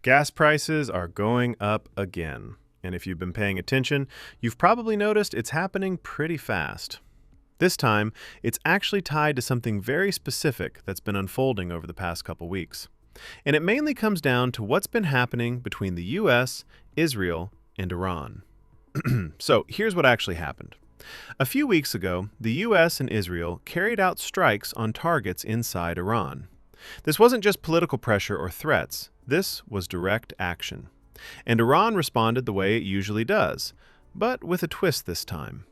Gas prices are going up again. And if you've been paying attention, you've probably noticed it's happening pretty fast. This time, it's actually tied to something very specific that's been unfolding over the past couple weeks. And it mainly comes down to what's been happening between the US, Israel, and Iran. So here's what actually happened. A few weeks ago, the US and Israel carried out strikes on targets inside Iran. This wasn't just political pressure or threats, this was direct action. And Iran responded the way it usually does, but with a twist this time.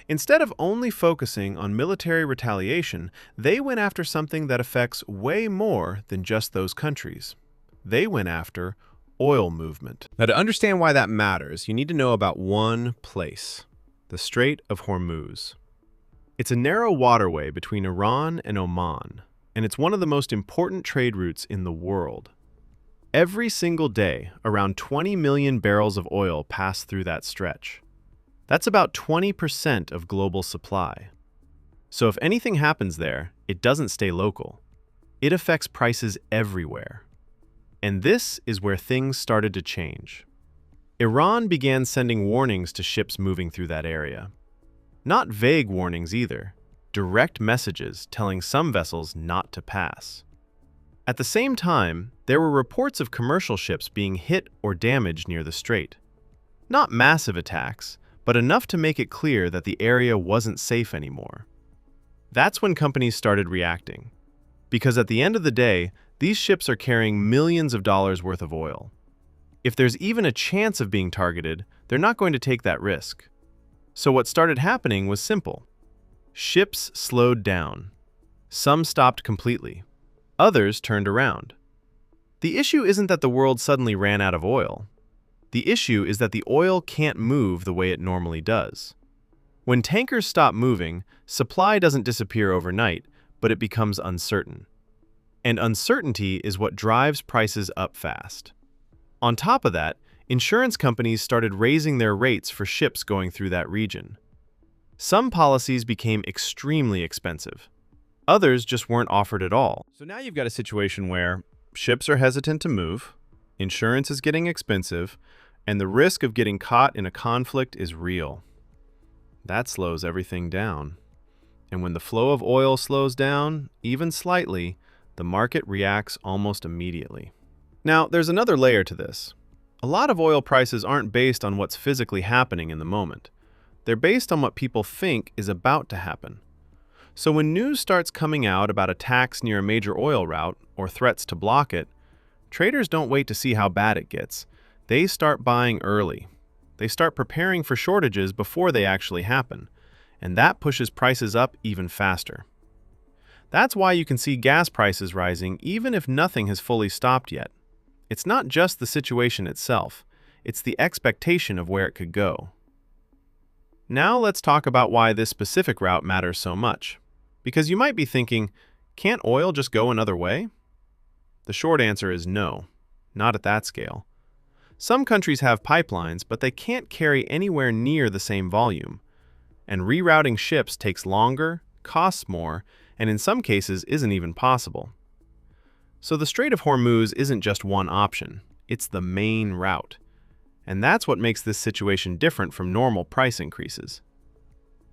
Instead of only focusing on military retaliation, they went after something that affects way more than just those countries. They went after oil movement. Now, to understand why that matters, you need to know about one place, the Strait of Hormuz. It's a narrow waterway between Iran and Oman, and it's one of the most important trade routes in the world. Every single day, around 20 million barrels of oil pass through that stretch. That's about 20% of global supply. So if anything happens there, it doesn't stay local. It affects prices everywhere. And this is where things started to change. Iran began sending warnings to ships moving through that area. Not vague warnings either, direct messages telling some vessels not to pass. At the same time, there were reports of commercial ships being hit or damaged near the strait. Not massive attacks, but enough to make it clear that the area wasn't safe anymore. That's when companies started reacting. Because at the end of the day, these ships are carrying millions of dollars worth of oil. If there's even a chance of being targeted, they're not going to take that risk. So what started happening was simple. Ships slowed down. Some stopped completely. Others turned around. The issue isn't that the world suddenly ran out of oil. The issue is that the oil can't move the way it normally does. When tankers stop moving, supply doesn't disappear overnight, but it becomes uncertain. And uncertainty is what drives prices up fast. On top of that, insurance companies started raising their rates for ships going through that region. Some policies became extremely expensive. Others just weren't offered at all. So now you've got a situation where ships are hesitant to move, insurance is getting expensive, and the risk of getting caught in a conflict is real. That slows everything down. And when the flow of oil slows down, even slightly, the market reacts almost immediately. Now, there's another layer to this. A lot of oil prices aren't based on what's physically happening in the moment. They're based on what people think is about to happen. So when news starts coming out about attacks near a major oil route or threats to block it, traders don't wait to see how bad it gets. They start buying early. They start preparing for shortages before they actually happen, and that pushes prices up even faster. That's why you can see gas prices rising even if nothing has fully stopped yet. It's not just the situation itself, it's the expectation of where it could go. Now let's talk about why this specific route matters so much. Because you might be thinking, can't oil just go another way? The short answer is no, not at that scale. Some countries have pipelines, but they can't carry anywhere near the same volume. And rerouting ships takes longer, costs more, and in some cases isn't even possible. So the Strait of Hormuz isn't just one option, it's the main route. And that's what makes this situation different from normal price increases.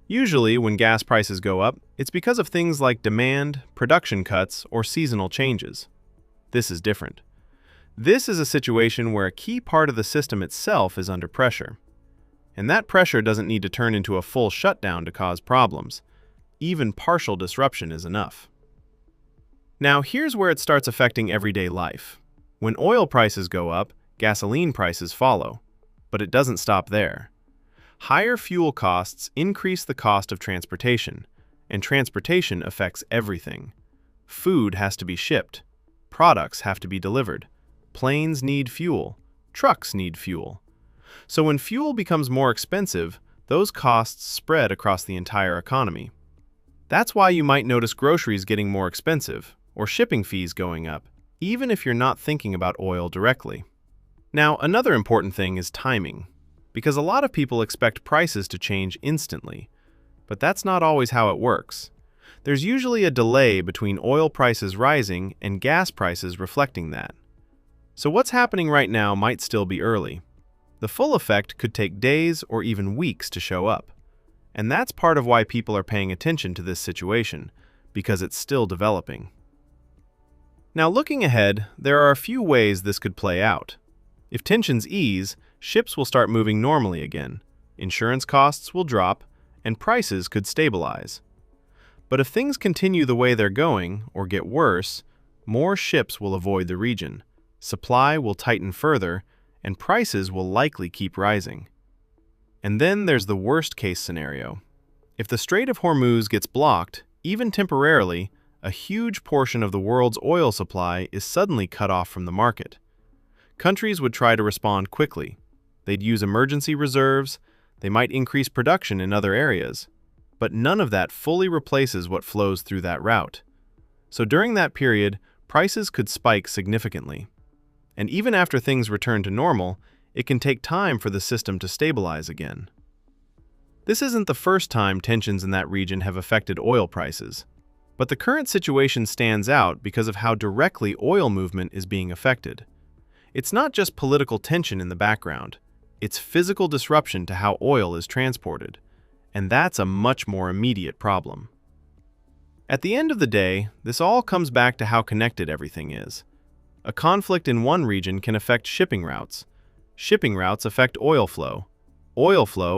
Usually, when gas prices go up, it's because of things like demand, production cuts, or seasonal changes. This is different. This is a situation where a key part of the system itself is under pressure. And that pressure doesn't need to turn into a full shutdown to cause problems. Even partial disruption is enough. Now, here's where it starts affecting everyday life. When oil prices go up, gasoline prices follow. But it doesn't stop there. Higher fuel costs increase the cost of transportation, and transportation affects everything. Food has to be shipped. Products have to be delivered. Planes need fuel. Trucks need fuel. So when fuel becomes more expensive, those costs spread across the entire economy. That's why you might notice groceries getting more expensive, or shipping fees going up, even if you're not thinking about oil directly. Now, another important thing is timing. Because a lot of people expect prices to change instantly. But that's not always how it works. There's usually a delay between oil prices rising and gas prices reflecting that. So what's happening right now might still be early. The full effect could take days or even weeks to show up. And that's part of why people are paying attention to this situation, because it's still developing. Now, looking ahead, there are a few ways this could play out. If tensions ease, ships will start moving normally again, insurance costs will drop, and prices could stabilize. But if things continue the way they're going, or get worse, more ships will avoid the region, supply will tighten further, and prices will likely keep rising. And then there's the worst-case scenario. If the Strait of Hormuz gets blocked, even temporarily, a huge portion of the world's oil supply is suddenly cut off from the market. Countries would try to respond quickly. They'd use emergency reserves, they might increase production in other areas, but none of that fully replaces what flows through that route. So during that period, prices could spike significantly. And even after things return to normal, it can take time for the system to stabilize again. This isn't the first time tensions in that region have affected oil prices, but the current situation stands out because of how directly oil movement is being affected. It's not just political tension in the background, it's physical disruption to how oil is transported, and that's a much more immediate problem. At the end of the day, this all comes back to how connected everything is. A conflict in one region can affect shipping routes. Shipping routes affect oil flow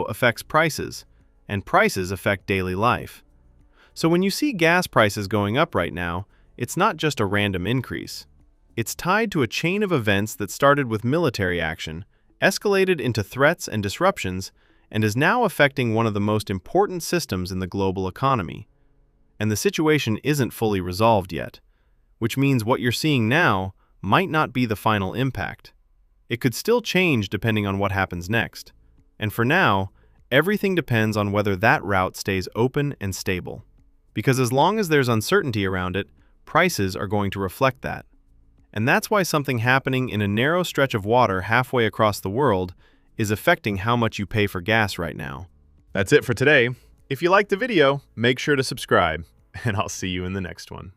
affects prices, and prices affect daily life. So when you see gas prices going up right now, it's not just a random increase. It's tied to a chain of events that started with military action, escalated into threats and disruptions, and is now affecting one of the most important systems in the global economy. And the situation isn't fully resolved yet, which means what you're seeing now might not be the final impact. It could still change depending on what happens next. And for now, everything depends on whether that route stays open and stable. Because as long as there's uncertainty around it, prices are going to reflect that. And that's why something happening in a narrow stretch of water halfway across the world is affecting how much you pay for gas right now. That's it for today. If you liked the video, make sure to subscribe, and I'll see you in the next one.